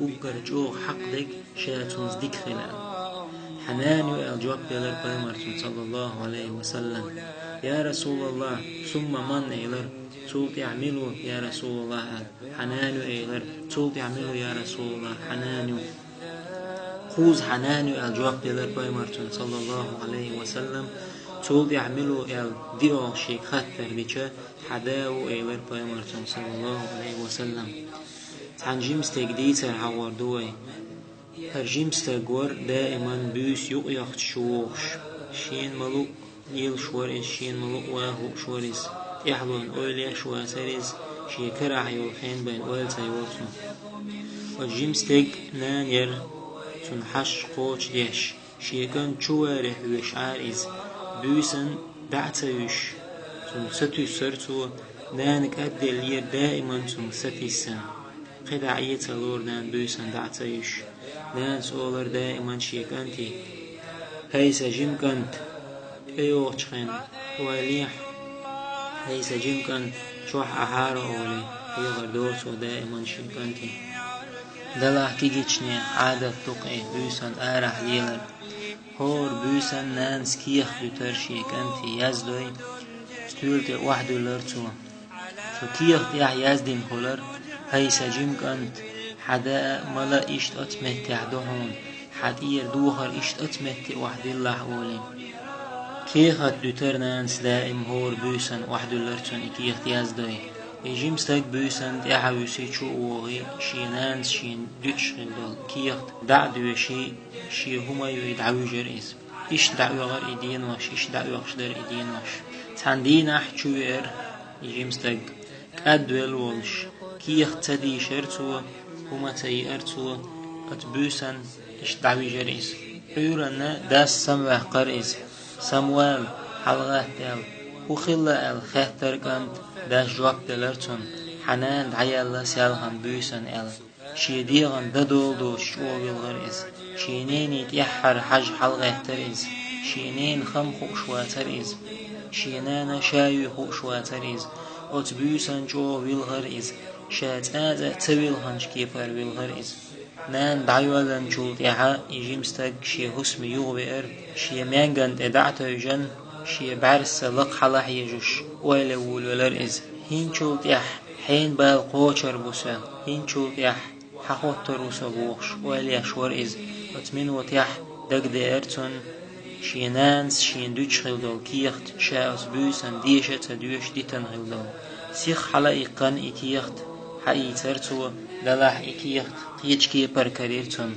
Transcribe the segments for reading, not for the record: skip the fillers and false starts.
بوكر جو حق دك شاتونز ديك خلال حنان الجواب بيلر بيمرتون صلى الله عليه وسلم يا رسول الله ثم من إيلر تولت يعملوا يا رسول الله حنان إيلر تولت يعملوا يا رسول الله حنان خوز حنان الجواب بيلر بيمرتون صلى الله عليه وسلم تولت يعملوا ديو شيك خطر بيشا حداو إيلر بيمرتون صلى الله عليه وسلم تنجيمس تجديد عوار دوي هرجيمس تجور دائما بيس يقيخت شوش شين ملوك يل شوريس شين ملوك واهو شوريس يحلون أوليا شواسريس شي كرع يوخين بين أول سيوتنا وجيمس تج نانير تنحش قوش ديش شي كان شواره وشعاريز بيسن دعتيش تنستو سرتو نانك أدلير دائما تنستيسن قدعية لور نان بيسن دعتيش نان سولر دائما شيك أنتي هيسا جيم كنت ايوغشخن وليح هيسا جيم كنت شوح أحار أولي يغر دورسو دائما شيك أنتي دلح كيجيشني عادة تقعي بيسن آرح ليلر هور بيسن نانس كيخ بتر شيك أنتي يزدوي ستولت واحد لرتو شو كيخ تيح يزدين خلر هيسا جيم كنت حدا ملا إشت أتمت عدهون حدير دوهر إشت أتمت واحد الله أولي كيخت دوتر نانس دائم هور بيسن واحد لرتون إكي اختياز دوي يجيم ستاك بيسن تيحا يسي شو وغي شي نانس شي دوتش غلدل كيخت دعدو شي هما يدعو جرئيز إش دعو غر إدين واش إش دعو غشدر إدين واش تاندين أحجوير يجيم ستاك كادويل والش كيخت تدي شرتو هما تيأرتو أتبوسن إش دعوي جريس حيورنا داس سموه قريز سموال حلغة دل وخلا الخهتر كانت داس جواب دلرتون حنان دعيالله سيالغن بوسن شيديغن ددولدو شوغ الغريز شينيني تيحر حج حلغة تريز شينين خم خوشواتريز شينانا شايو خوشواتريز أتبوسن جو بالغريز شات هذا تبيل هنش كيفر بالغريز نان دعيوالن جول يعا يجيم ستاق شي هسم يغبئر شي مانغان تدعتو جن شي بعرس لق حلاح يجوش ويلا ولرئز هين جول يح حين بال قوشر بوسا هين جول يح حقوتر وسا بوخش ويلا شورئز وتمن وتيح دق ديرتون شي نانس شي دوش غلدول كيخت شاوس بوسن ديشة تدوش ديتن غلدول سيخ حلائقان إكيخت حقي ترتو دلاح إكيخت قيج كي بركريرتون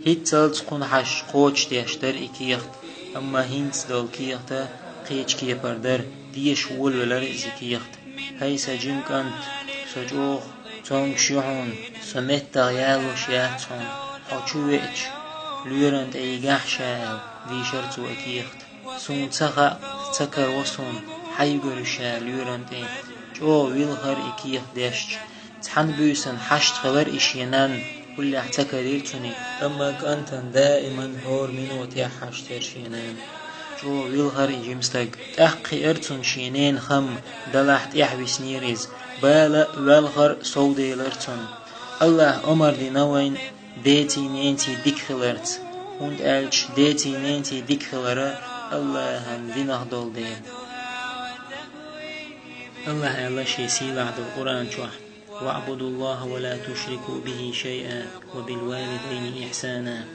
هيت تلت قون حش قوش ديشتر إكيخت أما هينس دول كيخت قيج كي بردر ديش ولولر إزيكيخت هيسا جيم كانت سجوخ تونك شيحون سمت تغيالو شيحتون حوشويتش لورند ايقاح شاو دي شرطو اكيخت سون تخا تكر وصون حيقر شا لورند اي جو ويلغر اكيخ ديشت تحن بيسن حشت خبر اشينان كل احتكريرتوني اما كانتن دائما هور من وتيح حشتر شينان جو ويلغر اجيمستق تحقي ارتون شينين خم دلاحت احبس نيريز بالا والغر سودي لرتون الله امر دي نوين ديتي نينتي ديكخلرت und elch ديتي نينتي ديكخلرة الله هم دي نهضل دين الله شي سيلع دو القرآن شوح واعبدوا الله ولا تشركوا به شيئا وبالوالدين إحسانا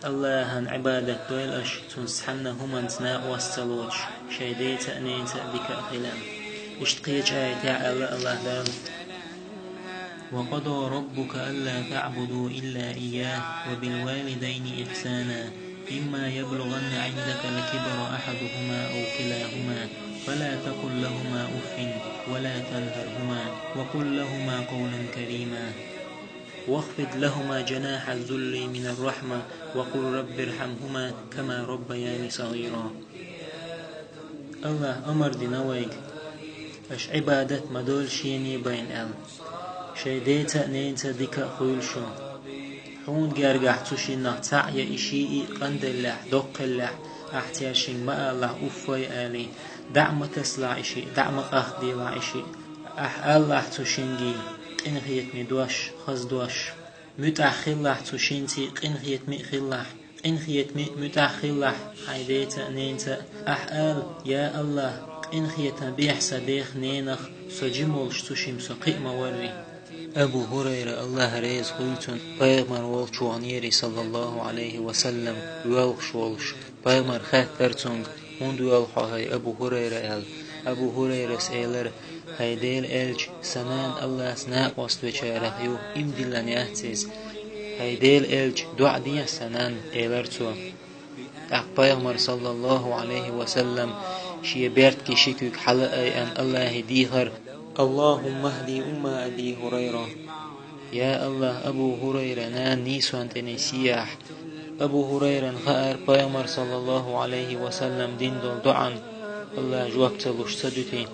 الله هن عبادة دويلش تنسحن هم انتناء والسلوش شي ديتا نينتا ديك أخلام اشتقيت آية الله دام وقضى ربك ألا تعبدوا إلا إياه وبالوالدين إحسانا إما يبلغن عندك الكبر أحدهما أو كلاهما فلا تقل لهما أف ولا تنهرهما وقل لهما قولا كريما واخفض لهما جناح الذل من الرحمة وقل رب ارحمهما كما ربياني صغيرا الله أمر دينويك أش عبادة مدول شيني بين شي ديتا نينتا ديكا خويلشو حون جارجح تشي نقطع يا إشيء قندلح دقلح احتياشين ما الله أفوي آلي دعم تسلع إشي دعم أخدي لا إشي الله تشينجي إن هيك ندوش خز دوش متأخلح تشينتي قنخيت مئخلح قنخيت متأخلح حيديت نينت أحال يا الله قنخيت بيح سبيخ نينخ سجمولش تشيم سقيم وري أبو هريرة الله ريز قلتن بيغمر والش وعنيري صلى الله عليه وسلم يولش والش بيغمر خات برتنگ هند يولحو هاي أبو هريرة أبو هريرة سيلر هيديل إلج سنان الله سناق وستوچاره يو إمدلن يهتز هيديل إلج دع دي سنان إلرتو أقبيغمر صلى الله عليه وسلم شي بيرت كي شكوك حلقة أن الله ديهر اللهم اهدي أبي هريرة يا الله أبو هريرة نان نيسوان تنسيح أبو هريرة خائر بيغمر صلى الله عليه وسلم دين دول دعان الله جواب تلوش صدوتين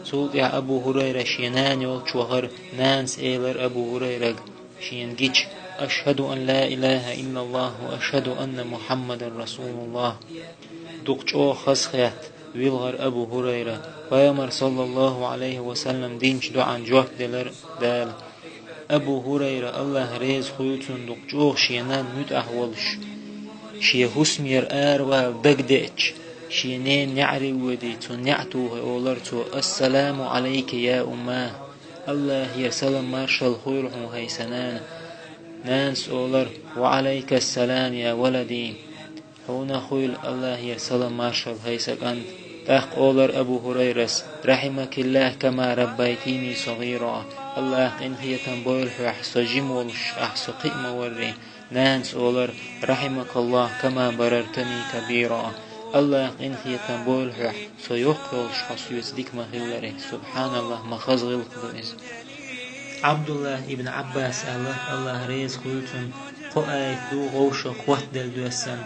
سوق يا أبو هريرة شينان يولش وغر نانس إيلر أبو هريرة شين جيش أشهد أن لا إله إلا الله وأشهد أن محمد رسول الله دقشو خسخيات ويلغر أبو هريرة بيامر صلى الله عليه وسلم دينش دعان جواب دلر دال أبو هريرة الله ريز خيوتون دقشو شينان مت أحولش شي هسمير آروا بقدئش شينين نعري ودي تنعتوه أولرتو السلام عليك يا أماه الله يرسلم مارشال خيرهم هيسنان نانس أولر وعليك السلام يا ولدي هنا خيل الله يرسلم مارشال هيسك أنت تاق أولر أبو هريرة رحمك الله كما ربيتيني صغيرا الله إن هي تنبويل أحسو جمولش أحسو قئم وري نانس أولر رحمك الله كما بررتني كبيرا الله إن هي تنبول حح سيقلش حسيوس ديك مخيلره سبحان الله مخزغل قدوز عبد الله ابن عباس الله ريز قلتن قائد دو غوش قوات دل دوسن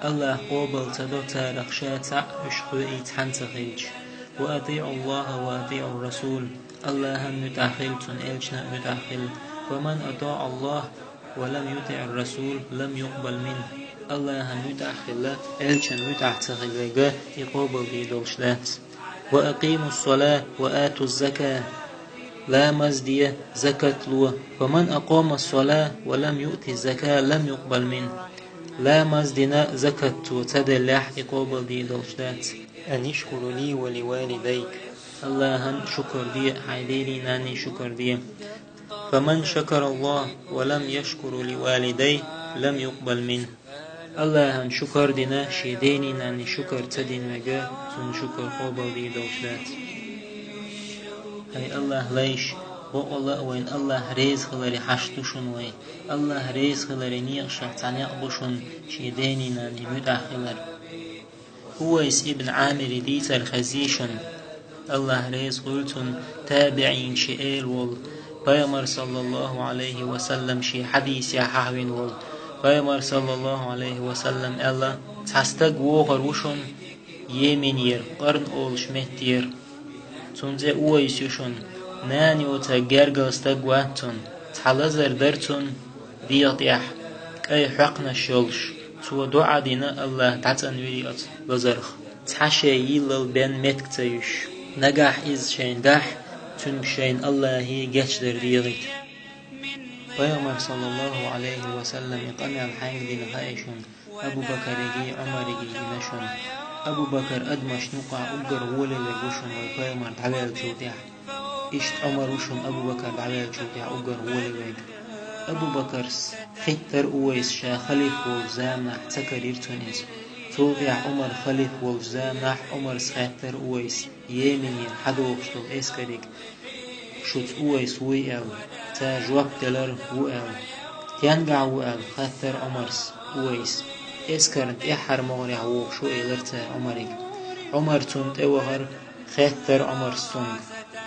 الله قوبل تدو تارق شاتع اشقوئي تحنتخيج وأطيع الله وأطيع الرسول الله هم نتأخلتن إلشنا نتأخل ومن أطاع الله ولم يطع الرسول لم يقبل منه الله متأخلة إلشن متأخلة يقوبل بيدولشلات وأقيموا الصلاة وآتوا الزكاة لا مزدية زكاة لو ومن أقام الصلاة ولم يؤتي الزكاة لم يقبل منه لا مزدنا زكاة وتدلح يقوبل بيدولشلات أن يشكر لي ولوالديك الله شكر دي حيديني ناني شكر دي فمن شكر الله ولم يشكر لوالديه لم يقبل منه الله شكر دينا شيديني ناني شكر تدين وجا سن شكر قبل دي دوشلات هاي الله ليش والله وين الله ريز خلري حشتوشن وين الله ريز خلري نيقشة تعنيق بوشن شيديني ناني متأخلر هويس ابن عامر ديتر خزيشن الله ريز قلتن تابعين شئيل وال بيامر صلى الله عليه وسلم شي حديث يا حاوين وال بيامر صلى الله عليه وسلم الله تستق وغر وشن يمين ير قرن أولش مهتير تنزي اويس يشن ناني وتجرجل استقواتن تحلزر درتن ديطيح كأي حقنا الشلش تو دعا دينا الله تعتن ويريات لزرخ تحشي يلل بين متك تيش نجاح إز شين دح تن شين الله هي جشدر ديغيت بيغمر صلى الله عليه وسلم يقنع الحنق دي نخايشن أبو بكر يجي عمر يجي نشن أبو بكر أدمش نقع أقر ولي لغوشن ويقيمر دعوال جوديح إشت عمر وشن أبو بكر دعوال جوديح أقر ولي ويق أبو بكر خيتر أويس شا خليف والزامنح تكر يرتونيز توقع عمر خليف والزامنح عمر سخيتر أويس يمين حدوشتو إسكريك شوت أويس ويقل تا جواب دلر وقل تيانقع وقل خاثر عمرس أويس إسكرنت إحر مغرع وشو إلرتا عمرك عمر تنت أوهر خاثر عمر سنگ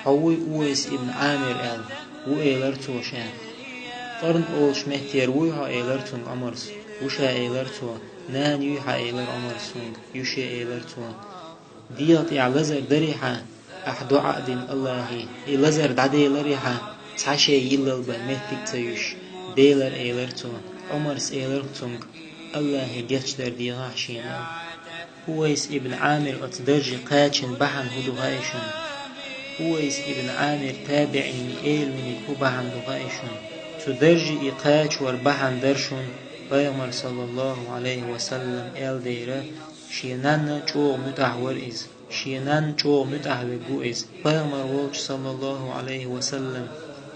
حوي أويس ابن عامر قل وإلرتو شان قرن أولش مهتير ويها إلرتون عمرس وشا إلرتو نان يوحا إلر عمر سنگ يوشي إلرتو ديات إعلزر دريحا أحدو عقد الله إلزر دعدي لريحا تعشي يلل بالمهتك تيوش ديلر إيلرتو عمرس إيلرتونغ الله جتش در ديغاح شينا هويس ابن عامر أتدرج قاتشن بحن هدو غايشن هويس ابن عامر تابع مئيل من الكو بحن دو غايشن درجي إقاج وربحان درشون پیغمبر صلى الله عليه وسلم ال ديره شينان چو متحور إز شينان چو متحور جو إز پیغمبر والش صلى الله عليه وسلم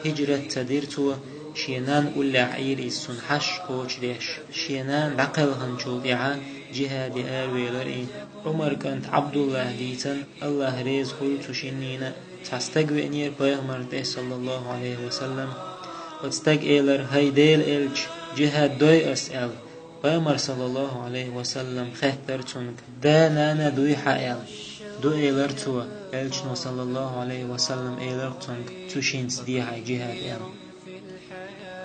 هجرة تديرتو شينان أولا عير إز سنحش قوش ديش شينان بقلهم جودعا جهاد آرويلر إن عمر كانت عبد الله ديتن الله ريز خلتو شنينة تستقوي نير پیغمبر ده صلى الله عليه وسلم وتستق إيلر هيديل إلج جهاد دوي أسأل پیغمبر صلى الله عليه وسلم خهتر تونك دا نانا دوي حائل دو إيلر تو إلجنو صلى الله عليه وسلم إيلر تونك تشينس دي هاي جهاد إل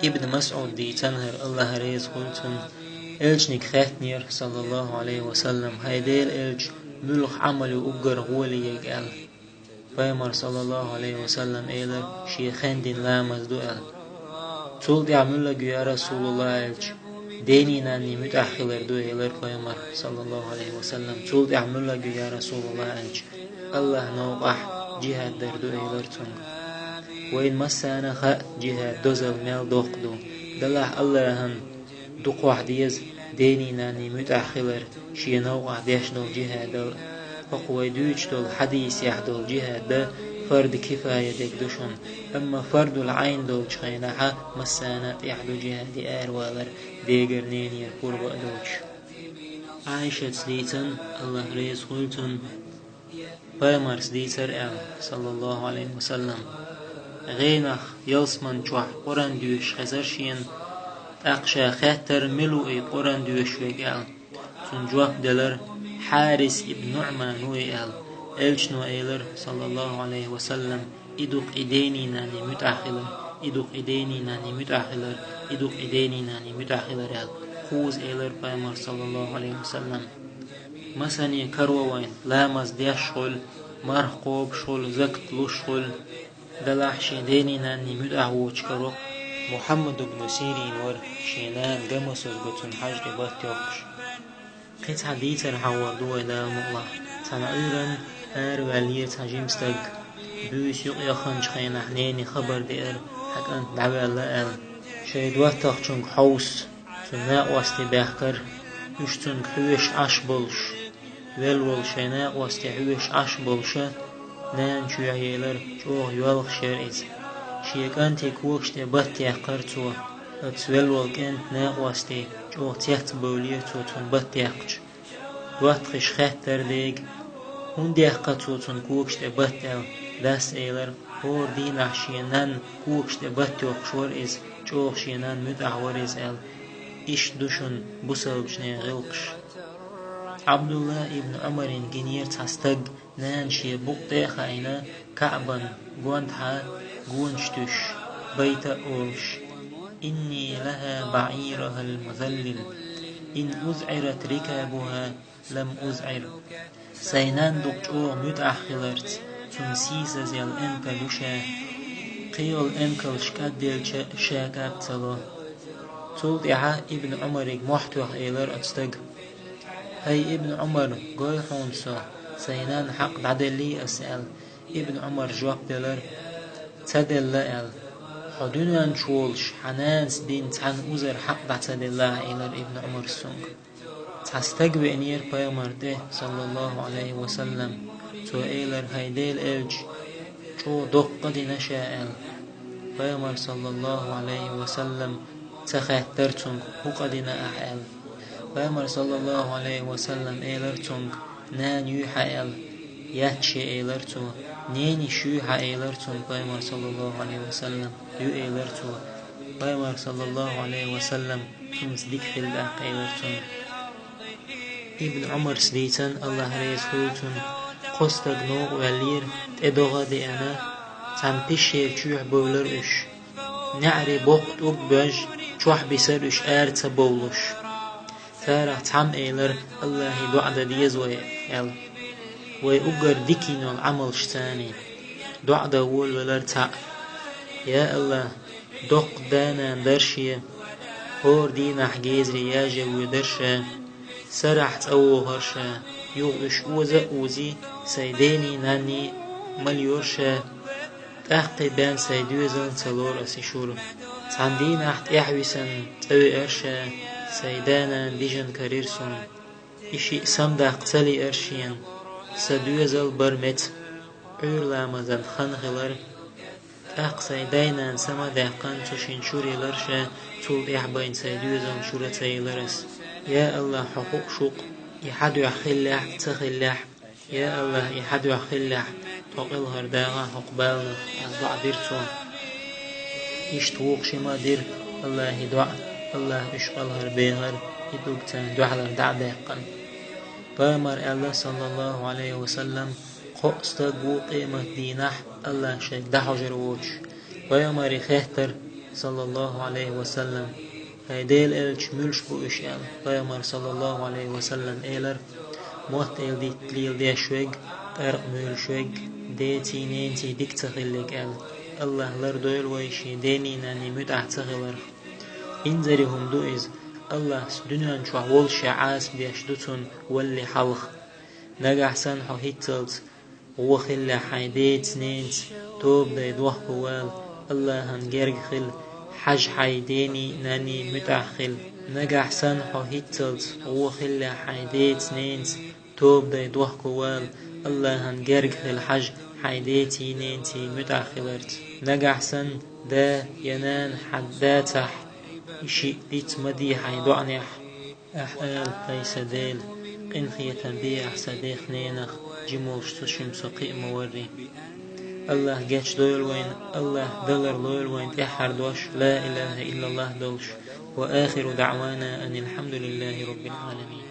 ابن مسعود دي تنهر الله ريز قلتن إلجنك خهتنير صلى الله عليه وسلم هيديل إلج ملخ عملي أقر غولي يقال پیغمبر صلى الله عليه وسلم إيلر شيخين دين لامز دو إل تول دي عمل يا رسول الله إلج ديني ناني متأخر دو إيلر پیغمبر صلى الله عليه وسلم تول دي عمل يا رسول الله إلج الله نوقح جهاد در دو إيلر تونك وين مسانا خاء جهاد دوزل ميل دوقدو دلح الله هن دوق ديز ديني ناني متأخر شي نوقع ديش دول جهاد فقوي دوش دول حديث يحدول جهاد ده فرد كفاية ديك دوشن أما فرد العين دول شخينها مسانا يحدو جهاد آر والر ديگر نينير قرب أدوش عائشة سديتن الله ريز قلتن پیغمبر سديتر صلى الله عليه وسلم غينخ يلسمن چوح قران دوش خزرشين أقشا خاتر ملوئي قران دوش ويقال تنجوح دلر حارس ابن نعمان ويقال إلجنو إيلر صلى الله عليه وسلم إدوق إديني ناني متأخلر إدوق إديني ناني متأخلر إدوق إديني ناني متأخلر خوز إيلر پیغمبر صلى الله عليه وسلم مساني كروين لامز ديش شغل مرقوب شغل زكت لو شغل دلح شيديني ناني متأهوش كرو محمد بن سيرين ور شينان قمسوز قطن حجر بات يوقش قيت حديث الحوار دو إلى مغلا تنعيرا والير تجيمستق بيوش يخن شخين حنيني خبر دير حكا دعوة الله شايد واتخ چونك حوس تناء واستي باحكر يشتنك حوش عش بلش والول شيناء واستي حوش عش بلشة نان شو عيلر شو يوالخ شريز شيك أنتي كوكش تبتي قرتوا أتسولول كنت ناقواستي شو تيحت بوليتو تنبتي قش واتخش خاتر ديك هندي قطو تن كوكش تبتي داس إيلر هور دين عشينان كوكش تبتي قشور إز شو شينان مدعور إز إل إش دوشن بسل بشني غلقش عبد الله ابن عمر جنير تستق نان شي بقطة خاينة كعبا قوانتها قوانشتش بيت أولش إني لها بعيرها المذلل إن أزعرت ركابها لم أزعر سينان دقشو متأخلرت تنسيس زيال أنكلوشا قيل أنكل شكادل شاكاب تلو تلدعا ابن عمر محتوح إيلر أتستق هاي ابن عمر قوي حونسو سينان حق عدلي أسأل ابن عمر جواب دلر تدل لأل حدونان شولش حنانس دين تحن أزر حق دتدل إلر ابن عمر السنگ تستقبئ نير پیغمبر ده صلى الله عليه وسلم تو إلر هيديل إلج شو دق دي نشاء پیغمبر صلى الله عليه وسلم تخاترتن وقدنا أحال پیغمبر صلى الله عليه وسلم إلرتن نان يحال ياتشي إيلرتو نيني شوحة إيلرتو پیغمبر صلى الله عليه وسلم يو إيلرتو پیغمبر صلى الله عليه وسلم خمس ديك في الدق إيلرتو ابن عمر سديتن الله ريز خلتن قصتق نوغ والير تدوغا دي أنا تنبشير چوح بولر اش نعري بوقت أقبج چوح بسر اش آرت بولش فارح تعم إيلر الله دعا ديز ويال ويأجر ديكينو العمل شتاني دعا دول ولرتع يا الله دق دانا درشية هور دينا حجيز رياجة ودرشة سرحت أو هرشة يغش أوزا أوزي سيديني ناني مليورشة تحقي بان سيدوزن تلور أسيشور تعندين احت يحوسن تأوي ارشا سيدانا ديجن كاريرسون إشي سمدا قتلي ارشيان سدوزل برمت عور لامزن خنخلر أق سيدانا سما داقان تشين شوري لرشا طول يحبين سيدوزن شورتي لرس يا الله حقوق شوق يحدو يخلح تخلح يا الله يحدو يخلح توقل هرداغا حقبالنا أصدع ديرتون يشتوق شما دير الله يدعى الله يشغل هربيهر يدوكتان دعلا دعداقا بامر الله صلى الله عليه وسلم قوستقو قيمة دينح الله شيك دحجر ووش بامر خيهتر صلى الله عليه وسلم هيديل إلش ملش بوش بامر صلى الله عليه وسلم إيلر موت إل دي تليل دي شويق قرق مول شويق دي تينين تي ديك تخليك الله لر دويل ويشي ديني ناني مدع تغلر انزرهم دوئز الله دنيان شو والش عاس بيشدتون واللي حلخ نجح سنحو هيتلت وخل حيديت نينت توب دي دوح بوال الله هنجرج خل حج حيديني ناني متعخل نجح سنحو هيتلت وخل حيديت نينت توب دي دوح بوال الله هنجرج خل حج حيديتي نينتي متعخلرت نجح سن دا ينان حداتح إشي ديت مدي حيدعنح أحقال ليس ديل قنخية تنبيع صديق نينخ جموش تشم سقي موري الله جاتش دويل وين الله دلر دويل وين تحر دوش لا إله إلا الله دولش وآخر دعوانا أن الحمد لله رب العالمين.